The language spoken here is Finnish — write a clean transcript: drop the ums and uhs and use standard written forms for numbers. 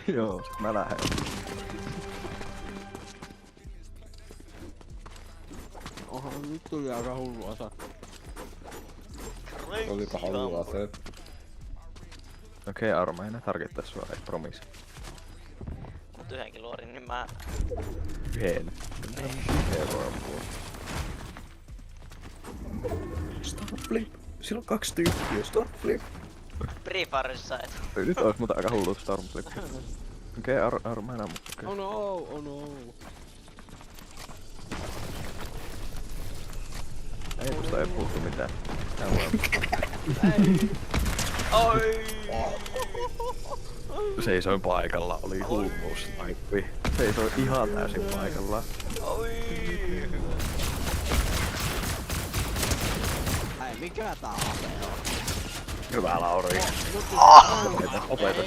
Joo, sit mä lähden. Oho, nyt tuli aika hullu asa. Olipa halua ase. Okei, Auro, mä en targettaa sua, ei promise. Mut yhdenkin luorin, niin mä... Yhden. Ei voi ampua. Starflip! Sillä on 2 tyyppiä, Starflip! Free Firessa et. Nyt ois muuten aika hullu Starflip. Okei, Auro, mä en ammu. Okay. Oh no, oh no. Ei tosta ei puhuttu mitään. Tää voi Oi! Seisoin paikalla, oli hulluusnaippi. Seisoin ihan täysin paikalla. Oi! Ei, mikä tää ase on? Hyvä, Lauri. Opeta.